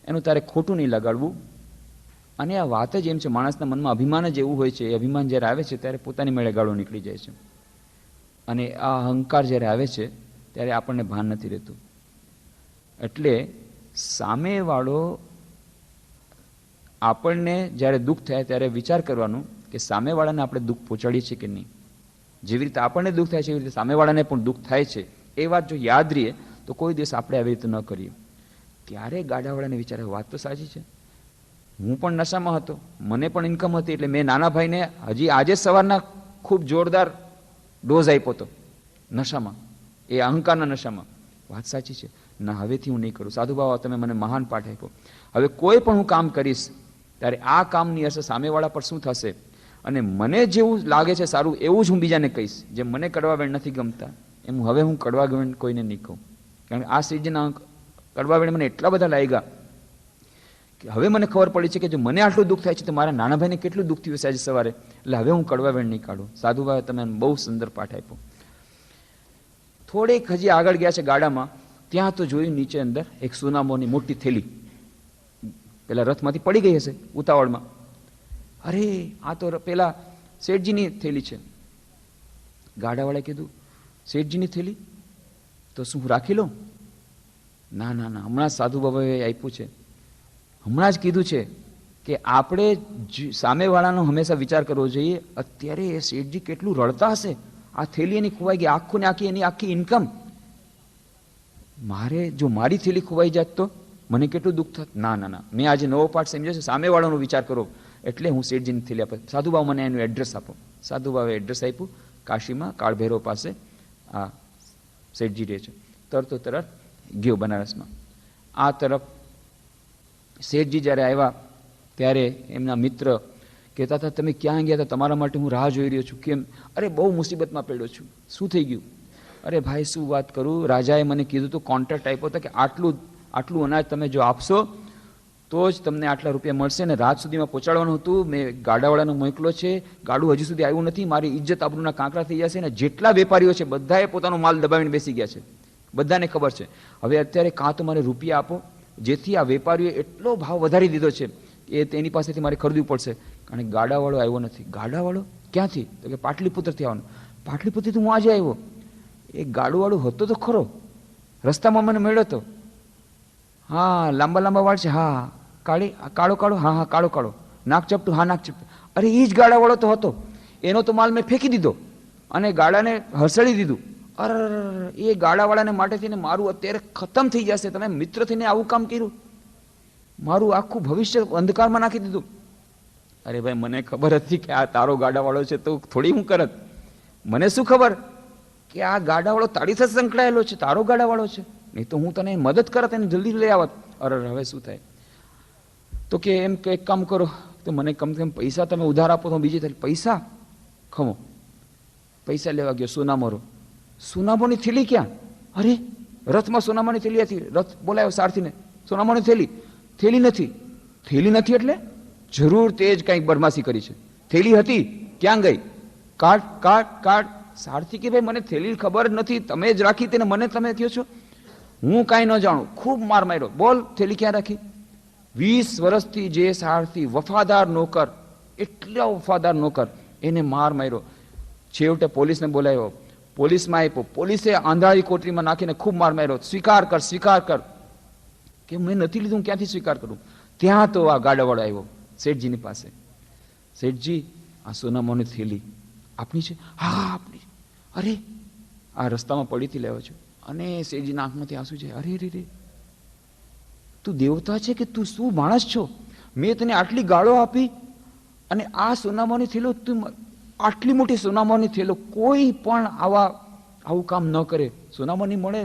એનું તારે ખોટું નહીં લગાડવું. અને આ વાત જ એમ છે, માણસના મનમાં અભિમાન જ એવું હોય છે. એ અભિમાન જ્યારે આવે છે ત્યારે પોતાની મેળે ગાળો નીકળી જાય છે. અને આ અહંકાર જ્યારે આવે છે ત્યારે આપણને ભાન નથી રહેતું. એટલે સામેવાળો આપણને જ્યારે દુઃખ થાય ત્યારે વિચાર કરવાનું કે સામેવાળાને આપણે દુઃખ પહોંચાડીએ છીએ કે નહીં. જેવી રીતે આપણને દુઃખ થાય છે એવી રીતે સામેવાળાને પણ દુઃખ થાય છે. એ વાત જો યાદ રહીએ તો કોઈ દિવસ આપણે આવી રીતે ન કરીએ. ત્યારે ગાડાવાળાને વિચારે, વાત તો સાચી છે, હું પણ નશામાં હતો, મને પણ ઇન્કમ હતી, એટલે મેં નાના ભાઈને હજી આજે સવારના ખૂબ જોરદાર ડોઝ આપ્યો હતો નશામાં, એ અહંકારના નશામાં. વાત સાચી છે. ના, હવેથી હું નહીં કરું. સાધુ બાબા તમે મને મહાન પાઠ આપ્યો. હવે કોઈ પણ હું કામ કરીશ ત્યારે આ કામની અસર સામેવાળા પર શું થશે, અને મને જેવું લાગે છે સારું એવું જ હું બીજાને કહીશ. જેમ મને કડવા વેણ નથી ગમતા એમ હવે હું કડવા વેણ કોઈને નહીં કહું. કારણ કે આ સિઝનના કડવા વેણ મને એટલા બધા લાગ્યા કે હવે મને ખબર પડી છે કે જો મને આટલું દુઃખ થાય છે તો મારા નાના ભાઈને કેટલું દુઃખ થયું છે આજે સવારે. એટલે હવે હું કડવા વેણ નહીં કાઢું. સાધુ બાબા તમે બહુ સુંદર પાઠ આપ્યો. થોડેક હજી આગળ ગયા છે ગાડામાં, ત્યાં તો જોયું નીચે અંદર એક સોનામોની મોટી થેલી પેલા રથમાંથી પડી ગઈ હશે ઉતાવળમાં. અરે આ તો પેલા શેઠજીની થેલી છે. ગાડાવાળાએ કીધું, શેઠજીની થેલી તો શું હું રાખી લઉં? ના ના ના, હમણાં જ સાધુ બાબાએ આપ્યું છે, હમણાં જ કીધું છે કે આપણે સામેવાળાનો હંમેશા વિચાર કરવો જોઈએ. અત્યારે એ શેઠજી કેટલું રડતા હશે, આ થેલી એની ખોવાઈ ગઈ, આખું ને આખી એની આખી ઇન્કમ. મારે જો મારી થેલી ખોવાઈ જાત તો મને કેટલું દુઃખ થાત. ના ના ના, મેં આજે નવો પાઠ સમજ્યો છે, સામેવાળાનો વિચાર કરો. એટલે હું શેઠજીની થેલી આપે. સાધુ બાબા મને એનું એડ્રેસ આપો. સાધુ બાબાએ એડ્રેસ આપ્યું. કાશીમાં કાળભૈરવ પાસે આ શેઠજી રહે છે. તરતો તરત ગયો બનારસમાં. આ તરફ શેઠજી જ્યારે આવ્યા ત્યારે એમના મિત્ર કહેતા હતા, તમે ક્યાં ગયા હતા? તમારા માટે હું રાહ જોઈ રહ્યો છું. કેમ? અરે બહુ મુસીબતમાં પડ્યો છું. શું થઈ ગયું? અરે ભાઈ શું વાત કરું, રાજાએ મને કીધું હતું, કોન્ટ્રાક્ટ આપ્યો હતો કે આટલું અનાજ તમે જો આપશો તો જ તમને આટલા રૂપિયા મળશે, ને રાત સુધીમાં પહોંચાડવાનું હતું. મેં ગાડાવાળાનો મોકલો છે, ગાડું હજી સુધી આવ્યું નથી. મારી ઇજ્જત આબરૂના કાંકરા થઈ જશે. ને જેટલા વેપારીઓ છે બધાએ પોતાનો માલ દબાવીને બેસી ગયા છે, બધાને ખબર છે. હવે અત્યારે કાં તો મારે રૂપિયા આપો, જેથી આ વેપારીઓએ એટલો ભાવ વધારી દીધો છે એ તેની પાસેથી મારે ખરીદવું પડશે. કારણ કે ગાડાવાળો આવ્યો નથી. ગાડાવાળો ક્યાંથી? તો કે પાટલીપુત્રથી આવવાનો. પાટલીપુત્રીથી હું આજે આવ્યો, એક ગાડુવાળો હતો તો ખરો, રસ્તામાં મને મળ્યો હતો. હા, લાંબા લાંબા વાળ છે, હા, કાળો કાળો, હા હા, કાળો કાળો, નાક ચપટું, હા નાક ચપટું. અરે એ જ ગાડાવાળો તો હતો. એનો તો માલ મેં ફેંકી દીધો અને ગાડાને હસડી દીધું. અરે એ ગાડાવાળાને માટે થઈને મારું અત્યારે ખતમ થઈ જશે. તમે મિત્ર થઈને આવું કામ કર્યું, મારું આખું ભવિષ્ય અંધકારમાં નાખી દીધું. અરે ભાઈ, મને ખબર હતી કે આ તારો ગાડાવાળો છે તો થોડી હું કરત. મને શું ખબર કે આ ગાડાવાળો તારી સાથે સંકળાયેલો છે, તારો ગાડાવાળો છે, નહીં તો હું તને મદદ કરત, એને જલ્દી લઈ આવત. અરે હવે શું થાય? તો કે એમ કે એક કામ કરો, તો મને કમસે કમ પૈસા તમે ઉધાર આપો તો બીજી થાય. પૈસા ખમો, પૈસા લેવા ગયો સોનામોરો. સોનામોની થેલી ક્યાં? અરે રથમાં સોનામાની થેલી હતી. રથ બોલાયો સારથીને, સોનામાની થેલી. થેલી નથી. થેલી નથી એટલે જરૂર તે જ કંઈક બદમાશી કરી છે. થેલી હતી, ક્યાં ગઈ? કાઢ કાઢ કાઢ. સારથી કે ભાઈ મને થેલી ખબર નથી, તમે જ રાખી તેને, મને તમે કહો છો? હું કાંઈ ન જાણું. ખૂબ માર માર્યો. બોલ થેલી ક્યાં રાખી? 20 વર્ષથી જે સારથી વફાદાર નોકર, એટલો વફાદાર નોકર, એને માર માર્યો. છેવટે પોલીસને બોલાવ્યો, પોલીસમાં આપ્યો. પોલીસે આંધળી કોટરીમાં નાખીને ખૂબ માર માર્યો. સ્વીકાર કર, સ્વીકાર કર. કે મેં નથી લીધું, ક્યાંથી સ્વીકાર કરું? ત્યાં તો આ ગાડાવાળો આવ્યો શેઠજીની પાસે. શેઠજી, આ સોનામાની થેલી આપની છે? હા આપની. અરે આ રસ્તામાં પડીથી લેવો છો. અને શેઠજીના આંખમાંથી આંસુ છે. અરે રે રે, તું દેવતા છે કે તું શું માણસ છો? મેં તને આટલી ગાળો આપી અને આ સોનામાની થેલો, તું આટલી મોટી સોનામાની થેલો, કોઈ પણ આવું કામ ન કરે. સોનામાની મળે,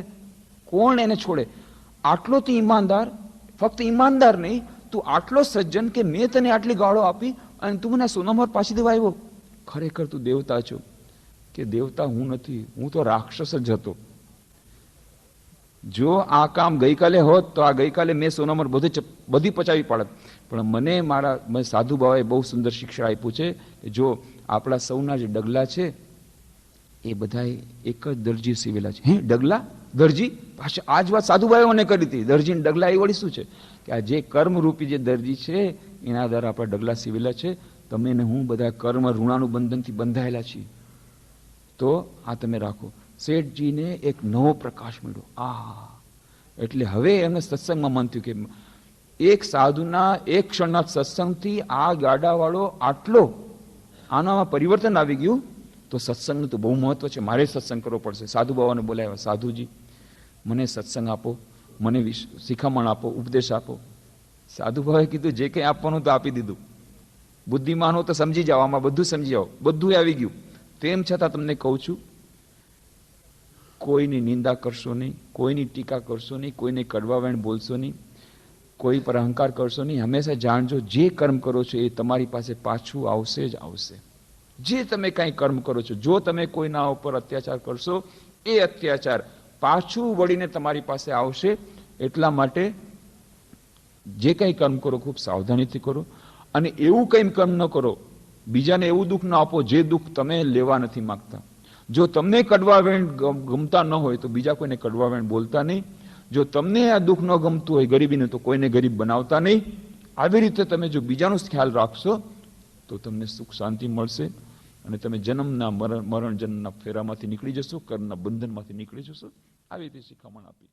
કોણ એને છોડે? આટલો તું ઈમાનદાર, ફક્ત ઈમાનદાર નહીં, તું આટલો સજ્જન કે મેં તને આટલી ગાળો આપી અને તું મને સોનામોર પાછી દેવા આવ્યો. ખરેખર તું દેવતા છો? કે દેવતા હું નથી, હું તો રાક્ષસ જ હતો. જો આ કામ ગઈકાલે હોત તો આ ગઈકાલે મેં સોનામોર બધી પચાવી પાડત. પણ મને સાધુ બાબાએ બહુ સુંદર શિક્ષા આપ્યું છે કે જો આપણા સૌના જે ડગલા છે એ બધા એક જ દરજી સીવેલા છે. હે ડગલા? દરજી? પાછા આ જ વાત સાધુભાઈઓ મને કરી હતી. દરજીને ડગલા એ વળી શું છે? કે આ જે કર્મરૂપી જે દરજી છે એના દ્વારા આપણા ડગલા સીવેલા છે. તમે ને હું બધા કર્મ ઋણાનું બંધનથી બંધાયેલા છીએ. તો આ તમે રાખો. શેઠજીને એક નવો પ્રકાશ મળ્યો. એટલે હવે એમને સત્સંગમાં મન થયું કે એક સાધુના એક ક્ષણના સત્સંગથી આ ગાડાવાળો આનામાં પરિવર્તન આવી ગયું. તો સત્સંગનું તો બહુ મહત્વ છે, મારે સત્સંગ કરવો પડશે. સાધુ બાબાને બોલાવ્યા. સાધુજી, મને સત્સંગ આપો, મને શિખામણ આપો, ઉપદેશ આપો. સાધુ બાબાએ કીધું જે કંઈ આપવાનું તો આપી દીધું. બુદ્ધિમાન હો તો સમજી જાઓ, આમાં બધું સમજી જાઓ, બધું આવી ગયું. તેમ છતાં તમને કહું છું, કોઈની નિંદા કરશો નહીં, કોઈની ટીકા કરશો નહીં, કોઈને કડવાવેણ બોલશો નહીં, કોઈ પર અહંકાર કરશો નહીં. હંમેશા જાણજો જે કર્મ કરો છો એ તમારી પાસે પાછું આવશે જ આવશે. જે તમે કાંઈ કર્મ કરો છો, જો તમે કોઈના ઉપર અત્યાચાર કરશો એ અત્યાચાર પાછું વળીને તમારી પાસે આવશે. એટલા માટે જે કંઈ કર્મ કરો ખૂબ સાવધાનીથી કરો અને એવું કંઈ કર્મ ન કરો, બીજાને એવું દુઃખ ન આપો જે દુઃખ તમે લેવા નથી માંગતા. જો તમને કડવાવેણ ગમતા ન હોય તો બીજા કોઈને કડવાવેણ બોલતા નહીં. જો તમને આ દુઃખ ન ગમતું હોય ગરીબીને, તો કોઈને ગરીબ બનાવતા નહીં. આવી રીતે તમે જો બીજાનો ખ્યાલ રાખશો તો તમને સુખ શાંતિ મળશે અને તમે જન્મના મરણ જન્મના ફેરામાંથી નીકળી જશો, કર્મના બંધનમાંથી નીકળી જશો. આવી રીતે શિખામણ આપી.